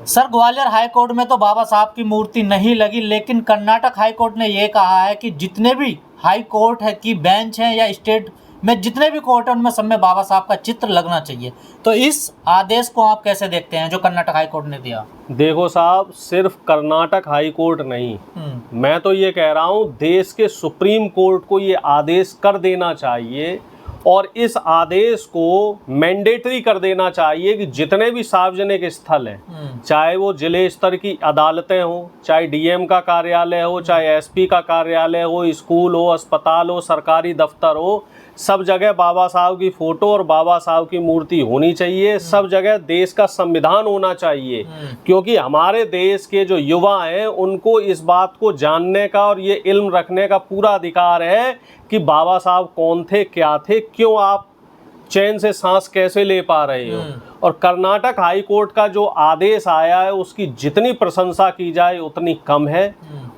Sir, Gwalior high court में तो बाबा साहब की मूर्ति नहीं लगी, लेकिन कर्नाटक हाई कोर्ट ने ये कहा है कि जितने भी हाई कोर्ट है की बेंच हैं या स्टेट में जितने भी कोर्ट हैं उनमें सब में बाबा साहब का चित्र लगना चाहिए। तो इस आदेश को आप कैसे देखते हैं जो कर्नाटक हाई कोर्ट ने दिया? देखो साहब, सिर्फ कर्नाटक हाई कोर्ट नहीं, मैं तो ये कह रहा हूँ देश के सुप्रीम कोर्ट को ये आदेश कर देना चाहिए और इस आदेश को मैंडेटरी कर देना चाहिए कि जितने भी सार्वजनिक स्थल हैं, चाहे वो जिले स्तर की अदालतें हो, चाहे डीएम का कार्यालय हो, चाहे एसपी का कार्यालय हो, स्कूल हो, अस्पताल हो, सरकारी दफ्तर हो, सब जगह बाबा साहब की फोटो और बाबा साहब की मूर्ति होनी चाहिए। सब जगह देश का संविधान होना चाहिए, क्योंकि हमारे देश के जो युवा हैं उनको इस बात को जानने का और ये इल्म रखने का पूरा अधिकार है कि बाबा साहब कौन थे, क्या थे, क्यों आप चैन से सांस कैसे ले पा रहे हो। और कर्नाटक हाई कोर्ट का जो आदेश आया है उसकी जितनी प्रशंसा की जाए उतनी कम है।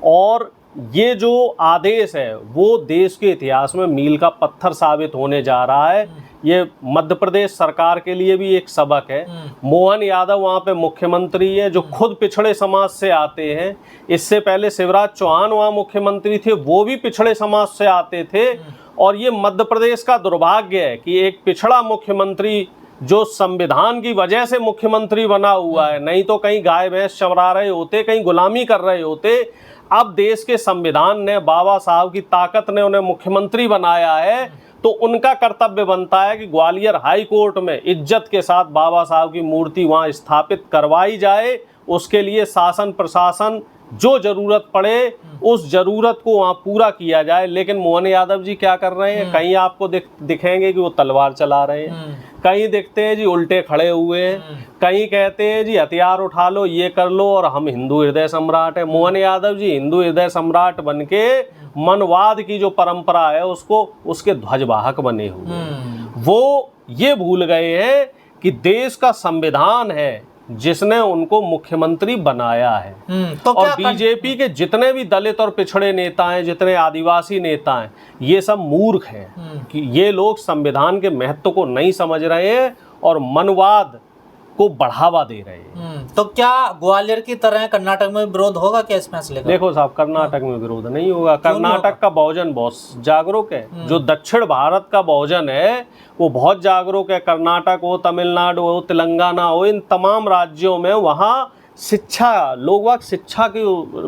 और ये जो आदेश है वो देश के इतिहास में मील का पत्थर साबित होने जा रहा है। ये मध्य प्रदेश सरकार के लिए भी एक सबक है। मोहन यादव वहाँ पे मुख्यमंत्री है जो खुद पिछड़े समाज से आते हैं। इससे पहले शिवराज चौहान वहाँ मुख्यमंत्री थे, वो भी पिछड़े समाज से आते थे। और ये मध्य प्रदेश का दुर्भाग्य है कि एक पिछड़ा मुख्यमंत्री जो संविधान की वजह से मुख्यमंत्री बना हुआ है, नहीं तो कहीं गाय भैंस चरा रहे होते, कहीं गुलामी कर रहे होते। अब देश के संविधान ने, बाबा साहब की ताकत ने उन्हें मुख्यमंत्री बनाया है, तो उनका कर्तव्य बनता है कि ग्वालियर हाई कोर्ट में इज्जत के साथ बाबा साहब की मूर्ति वहां स्थापित करवाई जाए। उसके लिए शासन प्रशासन जो जरूरत पड़े उस जरूरत को वहाँ पूरा किया जाए। लेकिन मोहन यादव जी क्या कर रहे हैं, कहीं आपको दिखेंगे कि वो तलवार चला रहे हैं, कहीं दिखते हैं जी उल्टे खड़े हुए हैं, कहीं कहते हैं जी हथियार उठा लो, ये कर लो और हम हिंदू हृदय सम्राट है। मोहन यादव जी हिंदू हृदय सम्राट बनके मनवाद की जो परंपरा है उसको, उसके ध्वजवाहक बने हुए। वो ये भूल गए हैं कि देश का संविधान है जिसने उनको मुख्यमंत्री बनाया है। तो और बीजेपी के जितने भी दलित और पिछड़े नेता हैं, जितने आदिवासी नेता हैं, ये सब मूर्ख हैं कि ये लोग संविधान के महत्व को नहीं समझ रहे हैं और मनवाद को बढ़ावा दे रहे हैं। तो क्या ग्वालियर की तरह कर्नाटक में विरोध होगा क्या इस फैसले का? देखो साहब, कर्नाटक में विरोध नहीं होगा। कर्नाटक का बहुजन बहुत जागरूक है। जो दक्षिण भारत का बहुजन है वो बहुत जागरूक है। कर्नाटक हो, तमिलनाडु हो, तेलंगाना हो, इन तमाम राज्यों में वहाँ शिक्षा, लोग वहाँ शिक्षा के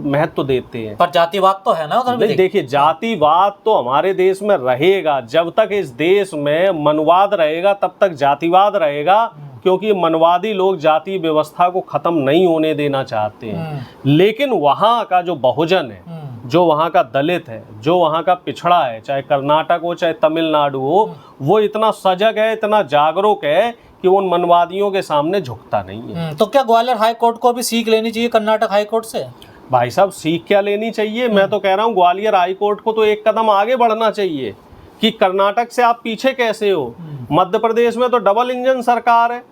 महत्व देते हैं। पर जातिवाद तो है ना उधर भी। देखिए, जातिवाद तो हमारे देश में रहेगा। जब तक इस देश में मनवाद रहेगा तब तक जातिवाद रहेगा, क्योंकि मनवादी लोग जाति व्यवस्था को खत्म नहीं होने देना चाहते हैं। लेकिन वहाँ का जो बहुजन है, जो वहाँ का दलित है, जो वहाँ का पिछड़ा है, चाहे कर्नाटक हो चाहे तमिलनाडु हो, वो इतना सजग है, इतना जागरूक है कि उन मनवादियों के सामने झुकता नहीं है। तो क्या ग्वालियर हाई कोर्ट को भी सीख लेनी चाहिए कर्नाटक हाई कोर्ट से? भाई साहब, सीख क्या लेनी चाहिए? मैं तो कह रहा हूँ ग्वालियर हाई कोर्ट को तो एक कदम आगे बढ़ना चाहिए कि कर्नाटक से आप पीछे कैसे हो। मध्य प्रदेश में तो डबल इंजन सरकार है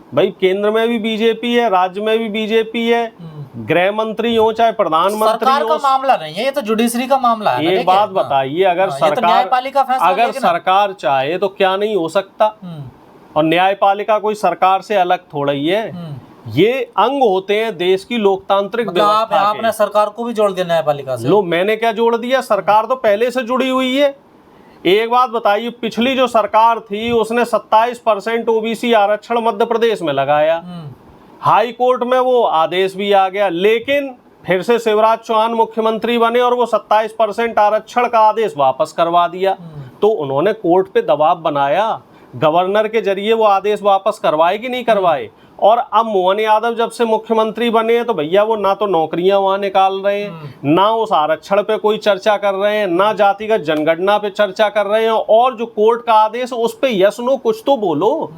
भाई, केंद्र में भी बीजेपी है, राज्य में भी बीजेपी है। गृह मंत्री हो चाहे प्रधानमंत्री सरकार का मामला नहीं है, ये तो जुडिशरी का मामला है। ये बात बताइए, अगर सरकार चाहे तो क्या नहीं हो सकता। और न्यायपालिका कोई सरकार से अलग थोड़ा ही है। ये अंग होते हैं देश की लोकतांत्रिक व्यवस्था। आपने सरकार को भी जोड़ दिया न्यायपालिका से। लो, मैंने क्या जोड़ दिया? सरकार तो पहले से जुड़ी हुई है। एक बात बताइए, पिछली जो सरकार थी उसने 27% ओबीसी आरक्षण मध्य प्रदेश में लगाया। हाई कोर्ट में वो आदेश भी आ गया, लेकिन फिर से शिवराज चौहान मुख्यमंत्री बने और वो 27% आरक्षण का आदेश वापस करवा दिया। तो उन्होंने कोर्ट पे दबाव बनाया, गवर्नर के जरिए वो आदेश वापस करवाए कि नहीं करवाए। और अब मोहन यादव जब से मुख्यमंत्री बने हैं तो भैया वो ना तो नौकरियां वहां निकाल रहे हैं, ना उस आरक्षण पे कोई चर्चा कर रहे हैं, ना जातिगत जनगणना पे चर्चा कर रहे हैं। और जो कोर्ट का आदेश उस पे यस नो कुछ तो बोलो।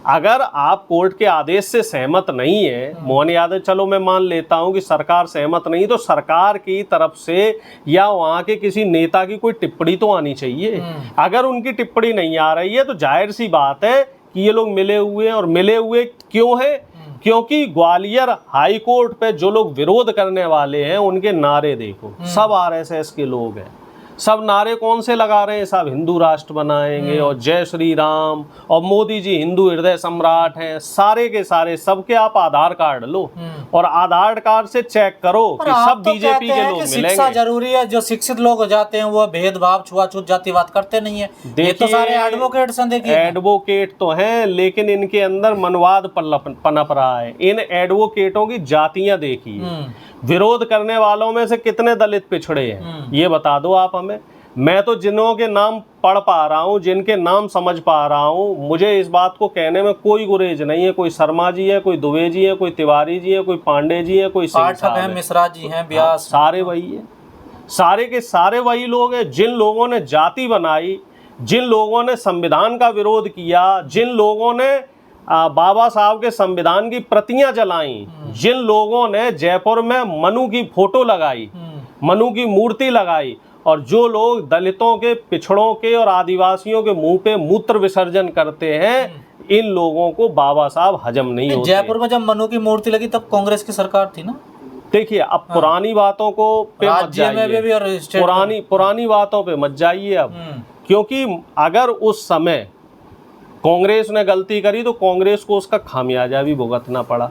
अगर आप कोर्ट के आदेश से सहमत नहीं है, मोहन यादव, चलो मैं मान लेता हूं कि सरकार सहमत नहीं, तो सरकार की तरफ से या वहां के किसी नेता की कोई टिप्पणी तो आनी चाहिए। अगर उनकी टिप्पणी नहीं आ रही है तो जाहिर सी बात है कि ये लोग मिले हुए हैं। और मिले हुए क्यों है? क्योंकि ग्वालियर हाई कोर्ट पे जो लोग विरोध करने वाले हैं उनके नारे देखो, सब आरएसएस के लोग हैं। सब नारे कौन से लगा रहे हैं? सब हिंदू राष्ट्र बनाएंगे और जय श्री राम, और मोदी जी हिंदू हृदय सम्राट हैं। सारे के सारे, सबके आप आधार कार्ड लो और आधार कार्ड से चेक करो कि सब बीजेपी के लोग मिलेंगे। शिक्षा जरूरी है, जो शिक्षित लोग हो जाते हैं वो भेदभाव, छुआछूत, जातिवाद करते नहीं है। ये तो सारे एडवोकेट्स हैं। देखिए, एडवोकेट तो हैं, लेकिन इनके अंदर मनवाद पनप रहा है। इन एडवोकेटों की जातियां देखिए, विरोध करने वालों में से कितने दलित पिछड़े हैं, ये बता दो आप हमें। मैं तो जिनों के नाम पढ़ पा रहा हूँ, जिनके नाम समझ पा रहा हूँ, मुझे इस बात को कहने में कोई गुरेज नहीं है। कोई शर्मा जी है, कोई दुबे जी है, कोई तिवारी जी है, कोई पांडे जी है, कोई पाठक है, मिश्रा जी हैं, व्यास, सारे वही है। सारे के सारे वही लोग हैं जिन लोगों ने जाति बनाई, जिन लोगों ने संविधान का विरोध किया, जिन लोगों ने बाबा साहब के संविधान की प्रतियां जलाई, जिन लोगों ने जयपुर में मनु की फोटो लगाई, मनु की मूर्ति लगाई, और जो लोग दलितों के, पिछड़ों के और आदिवासियों के मुंह पे मूत्र विसर्जन करते हैं, इन लोगों को बाबा साहब हजम नहीं होते। जयपुर में जब मनु की मूर्ति लगी तब कांग्रेस की सरकार थी ना। देखिए, अब पुरानी बातों को पे मत जाइए, पुरानी बातों पे मत जाइए अब, क्योंकि अगर उस समय कांग्रेस ने गलती करी तो कांग्रेस को उसका खामियाजा भी भुगतना पड़ा।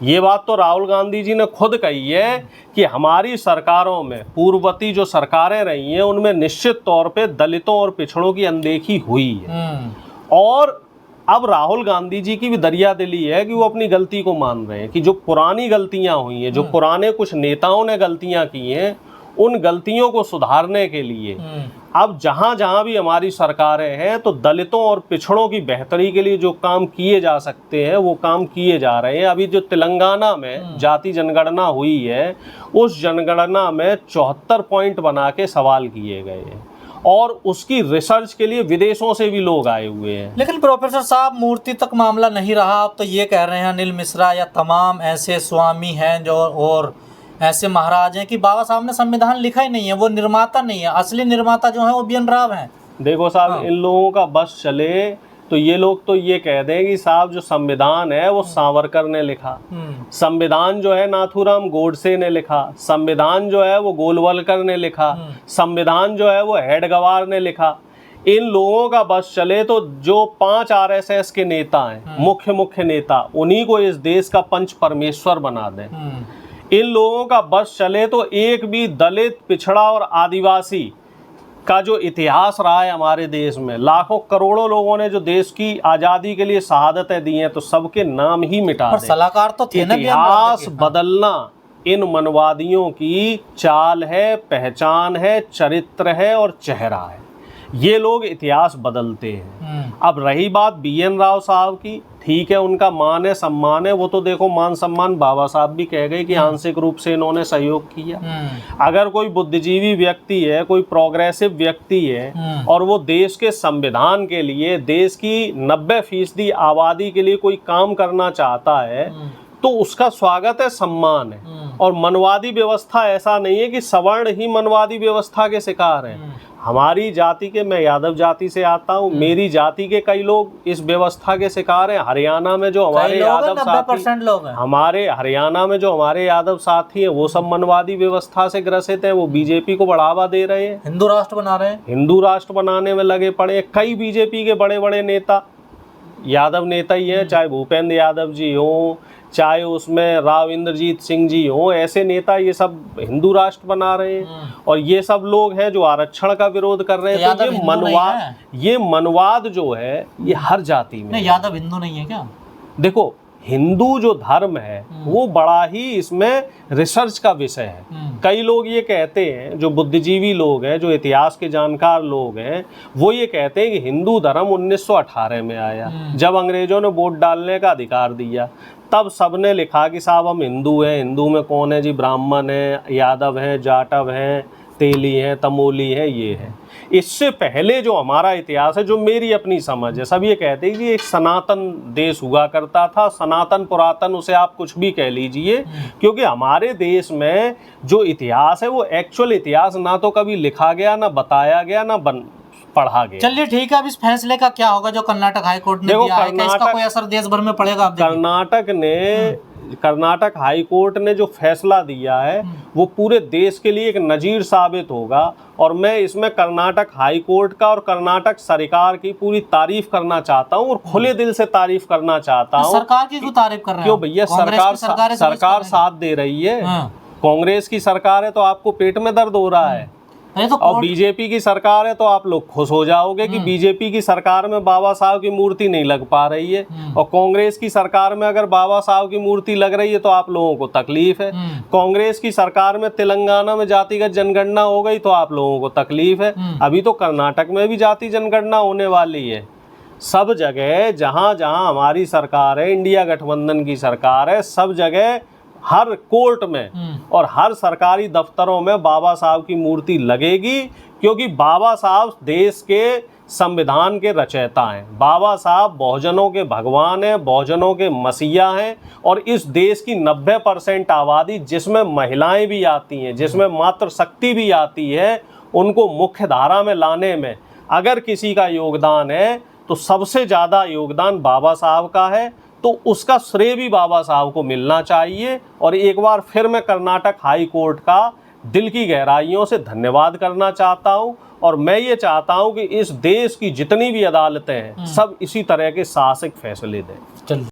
ये बात तो राहुल गांधी जी ने खुद कही है कि हमारी सरकारों में, पूर्ववर्ती जो सरकारें रही हैं, उनमें निश्चित तौर पे दलितों और पिछड़ों की अनदेखी हुई है। और अब राहुल गांधी जी की भी दरियादिली है कि वो अपनी गलती को मान रहे हैं कि जो पुरानी गलतियां हुई हैं, जो पुराने कुछ नेताओं ने गलतियां की हैं, उन गलतियों को सुधारने के लिए अब जहां जहां भी हमारी सरकारें हैं, तो दलितों और पिछड़ों की बेहतरी के लिए जो काम किए जा सकते हैं वो काम किए जा रहे हैं। अभी जो तेलंगाना में जाति जनगणना हुई है, उस जनगणना में 74 पॉइंट बना के सवाल किए गए हैं, और उसकी रिसर्च के लिए विदेशों से भी लोग आए हुए हैं। लेकिन प्रोफेसर साहब, मूर्ति तक मामला नहीं रहा। आप तो ये कह रहे हैं अनिल मिश्रा या तमाम ऐसे स्वामी हैं जो, और ऐसे महाराज हैं कि बाबा साहब ने संविधान लिखा ही नहीं है, वो निर्माता नहीं है। असली निर्माता जो है वो बी एन राव हैं। देखो साहब, इन लोगों का बस चले तो ये लोग तो ये कह दें कि साहब जो संविधान है वो सावरकर ने लिखा, संविधान जो है नाथूराम गोडसे ने लिखा, संविधान जो है वो गोलवलकर ने लिखा, संविधान जो है वो हेडगवार ने लिखा। इन लोगों का बस चले तो जो 5 आरएसएस के नेता हैं, मुख्य नेता, उन्हीं को इस देश का पंच परमेश्वर बना दें। इन लोगों का बस चले तो एक भी दलित, पिछड़ा और आदिवासी का जो इतिहास रहा है हमारे देश में, लाखों करोड़ों लोगों ने जो देश की आज़ादी के लिए शहादतें दी हैं, तो सबके नाम ही मिटा दें। सलाहकार तो थे ना। इतिहास बदलना इन मनवादियों की चाल है, पहचान है, चरित्र है और चेहरा है। ये लोग इतिहास बदलते हैं। अब रही बात बी एन राव साहब की, ठीक है, उनका मान है, सम्मान है, वो तो देखो मान सम्मान बाबा साहब भी कह गए कि आंशिक रूप से इन्होंने सहयोग किया। अगर कोई बुद्धिजीवी व्यक्ति है, कोई प्रोग्रेसिव व्यक्ति है, और वो देश के संविधान के लिए, देश की 90% आबादी के लिए कोई काम करना चाहता है, तो उसका स्वागत है, सम्मान है। और मनवादी व्यवस्था ऐसा नहीं है कि सवर्ण ही मनवादी व्यवस्था के शिकार हैं। हमारी जाति के, मैं यादव जाति से आता हूँ, मेरी जाति के कई लोग इस व्यवस्था के शिकार हैं। हरियाणा में जो हमारे यादव साथी, लोग हैं, हमारे हरियाणा में जो हमारे यादव साथी हैं, वो सब मनवादी व्यवस्था से ग्रसित हैं। वो बीजेपी को बढ़ावा दे रहे हैं, हिंदू राष्ट्र बना रहे हैं, हिंदू राष्ट्र बनाने में लगे पड़े हैं। कई बीजेपी के बड़े बड़े नेता यादव नेता ही हैं, चाहे भूपेंद्र यादव जी हों, चाहे उसमें राव इंद्रजीत सिंह जी हों, ऐसे नेता ये सब हिंदू राष्ट्र बना रहे हैं। और ये सब लोग हैं जो आरक्षण का विरोध कर रहे हैं। तो ये मनवाद जो है ये हर जाति में। यादव हिंदू नहीं है क्या? देखो, हिंदू जो धर्म है वो बड़ा ही इसमें रिसर्च का विषय है। कई लोग ये कहते हैं, जो बुद्धिजीवी लोग हैं, जो इतिहास के जानकार लोग हैं, वो ये कहते हैं कि हिंदू धर्म 1918 में आया, जब अंग्रेजों ने वोट डालने का अधिकार दिया। तब सबने लिखा कि साहब हम हिंदू हैं। हिंदू में कौन है जी? ब्राह्मण हैं, यादव हैं, जाटव हैं, तेली हैं, तमोली हैं, ये है। इससे पहले जो हमारा इतिहास है, जो मेरी अपनी समझ है, सब ये कहते हैं कि एक सनातन देश हुआ करता था। सनातन, पुरातन, उसे आप कुछ भी कह लीजिए, क्योंकि हमारे देश में जो इतिहास है वो एक्चुअल इतिहास ना तो कभी लिखा गया, ना बताया गया, ना पढ़ा गया। चलिए ठीक है, अब इस फैसले का क्या होगा जो कर्नाटक हाई कोर्ट ने देखो, दिया है, क्या इसका कोई असर देश भर में पड़ेगा? आप देखिए। कर्नाटक हाई कोर्ट ने जो फैसला दिया है वो पूरे देश के लिए एक नजीर साबित होगा। और मैं इसमें कर्नाटक हाई कोर्ट का और कर्नाटक सरकार की पूरी तारीफ करना चाहता हूँ और खुले दिल से तारीफ करना चाहता हूँ। सरकार की क्यों तारीफ कर रहे हैं? क्यों भैया, सरकार साथ दे रही है। कांग्रेस की सरकार है तो आपको पेट में दर्द हो रहा है, तो और बीजेपी की सरकार है तो आप लोग खुश हो जाओगे कि बीजेपी की सरकार में बाबा साहब की मूर्ति नहीं लग पा रही है, और कांग्रेस की सरकार में अगर बाबा साहब की मूर्ति लग रही है तो आप लोगों को तकलीफ है। कांग्रेस की सरकार में तेलंगाना में जातिगत जनगणना हो गई तो आप लोगों को तकलीफ है। अभी तो कर्नाटक में भी जाति जनगणना होने वाली है। सब जगह जहां जहां हमारी सरकार है, इंडिया गठबंधन की सरकार है, सब जगह हर कोर्ट में और हर सरकारी दफ्तरों में बाबा साहब की मूर्ति लगेगी, क्योंकि बाबा साहब देश के संविधान के रचयिता हैं। बाबा साहब बहुजनों के भगवान हैं, बहुजनों के मसीहा हैं। और इस देश की 90% आबादी, जिसमें महिलाएं भी आती हैं, जिसमें मातृशक्ति भी आती है, उनको मुख्य धारा में लाने में अगर किसी का योगदान है तो सबसे ज़्यादा योगदान बाबा साहब का है। तो उसका श्रेय भी बाबा साहब को मिलना चाहिए। और एक बार फिर मैं कर्नाटक हाई कोर्ट का दिल की गहराइयों से धन्यवाद करना चाहता हूं। और मैं ये चाहता हूं कि इस देश की जितनी भी अदालतें हैं सब इसी तरह के साहसिक फैसले दें।